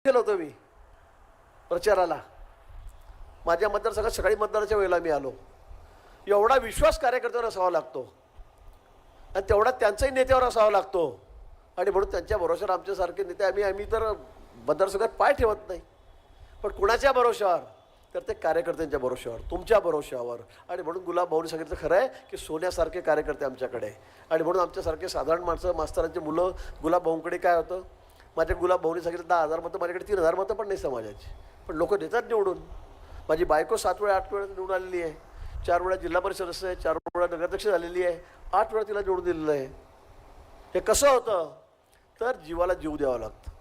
केलं होतं मी प्रचाराला. माझ्या मतदारसंघात सकाळी मतदानाच्या वेळेला मी आलो. एवढा विश्वास कार्यकर्त्यावर असावा लागतो आणि तेवढा त्यांचाही नेत्यावर असावा लागतो. आणि म्हणून त्यांच्या भरोश्यावर आमच्यासारखे नेते आम्ही तर मतदारसंघात पाय ठेवत नाही. पण कुणाच्या भरोश्यावर? तर ते कार्यकर्त्यांच्या भरोश्यावर, तुमच्या भरोश्यावर. आणि म्हणून गुलाब भाऊनी सांगितलं खरं आहे की सोन्यासारखे कार्यकर्ते आमच्याकडे. आणि म्हणून आमच्यासारखे साधारण माणसं, मास्तरांची मुलं गुलाब भाऊंकडे काय होतं, माझ्या गुलाब भाऊनी सांगितलं 10,000 मतं, माझ्याकडे 3,000 मतं पण नाही समाजाची, पण लोक देतात निवडून. माझी बायको 7 वेळा 8 वेळा निवडून आलेली आहे. 4 वेळा जिल्हा परिषद सदस्य आहे, 4 वेळा नगराध्यक्ष झालेली आहे, 8 वेळा तिला निवडून दिलेलं आहे. हे कसं होतं? तर जीवाला जीव द्यावा लागतं.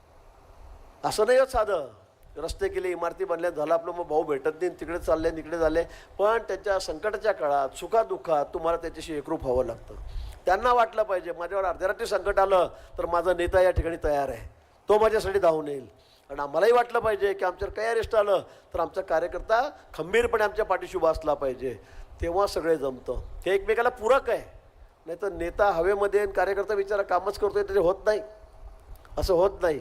असं नाही होत साधं. रस्ते केले, इमारती बांधल्या, झालं आपलं, मग भाऊ भेटत नाही, तिकडे चालले तिकडे झाले. पण त्यांच्या संकटाच्या काळात, सुखादुःखात तुम्हाला त्याच्याशी एकरूप व्हावं लागतं. त्यांना वाटलं पाहिजे माझ्यावर अर्ध्या रात्री संकट आलं तर माझा नेता या ठिकाणी तयार आहे, तो माझ्यासाठी धावून येईल. आणि आम्हालाही वाटलं पाहिजे की आमच्यावर काही अरिष्ट आलं तर आमचा कार्यकर्ता खंबीरपणे आमच्या पाठीशी उभा असला पाहिजे. तेव्हा सगळे जमतं. हे एकमेकाला पूरक आहे. नाही तर नेता हवेमध्ये आणि कार्यकर्ता विचारा कामच करतोय ते होत नाही, असं होत नाही.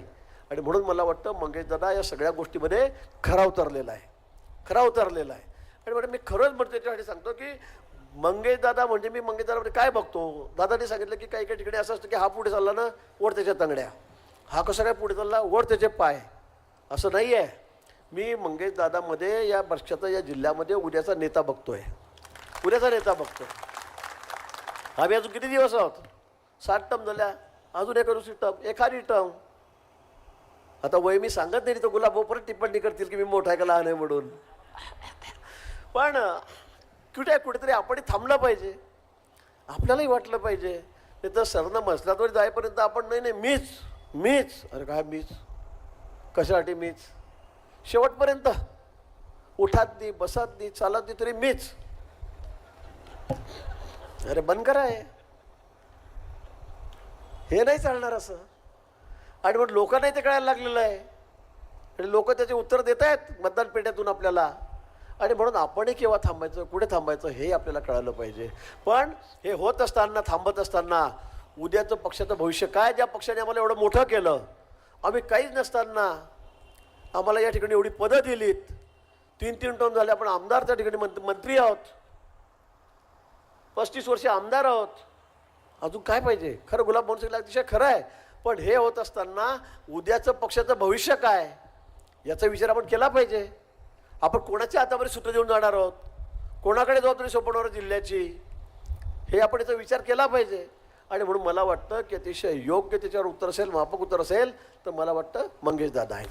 आणि म्हणून मला वाटतं मंगेशदादा या सगळ्या गोष्टीमध्ये खरा उतरलेला आहे. आणि म्हणून मी खरंच म्हणतो त्याच्यासाठी सांगतो की मंगेशदादा म्हणजे मी मंगेशदादामध्ये काय बघतो. दादाने सांगितलं की काही काही ठिकाणी असं असतं की हा पुढे चालला ना ओढ त्याच्या तंगड्या, हा कसा काय पुढे चालला ओढ त्याचे पाय. असं नाही आहे. मी मंगेशदादामध्ये या पक्षाचा, या जिल्ह्यामध्ये उद्याचा नेता बघतोय. आम्ही अजून किती दिवस आहोत? 7 टर्म झाल्या, अजून एक टर्म, एखादी टर्म. आता वय मी सांगत नाही तर गुलाब भाऊ परत टिप्पणी करतील की मी मोठा आहे का लहान आहे म्हणून. पण कुठेतरी आपण थांबलं पाहिजे. आपल्यालाही वाटलं पाहिजे. नाही तर सरनं मसलातवर जाईपर्यंत आपण नाही मीच अरे काय मीच कशासाठी मीच, शेवटपर्यंत उठात नाही, बसत नाही, चालत नाही तरी मीच. अरे बंद करा हे नाही चालणार असं. आणि मग लोकांनाही ते कळायला लागलेलं आहे आणि लोक त्याचे उत्तर देत आहेत मतदान पेट्यातून आपल्याला. आणि म्हणून आपणही केव्हा थांबायचं, कुठे थांबायचं हे आपल्याला कळालं पाहिजे. पण हे होत असताना, थांबत असताना उद्याचं पक्षाचं भविष्य काय, ज्या पक्षाने आम्हाला एवढं मोठं केलं, आम्ही काहीच नसताना आम्हाला या ठिकाणी एवढी पदं दिलीत, 3 टर्म झाले, आपण आमदार त्या ठिकाणी मंत्री आहोत, 35 वर्ष आमदार आहोत, अजून काय पाहिजे. खरं गुलाब भाऊ सांगितलं अतिशय खरं आहे. पण हे होत असताना उद्याचं पक्षाचं भविष्य काय याचा विचार आपण केला पाहिजे. आपण कोणाच्या हातामध्ये सूत्र देऊन जाणार आहोत, कोणाकडे जबाबदारी सोपवणार जिल्ह्याची, हे आपण याचा विचार केला पाहिजे. आणि म्हणून मला वाटतं की अतिशय योग्य त्याच्यावर उत्तर असेल, माफक उत्तर असेल तर मला वाटतं मंगेशदादा आहे.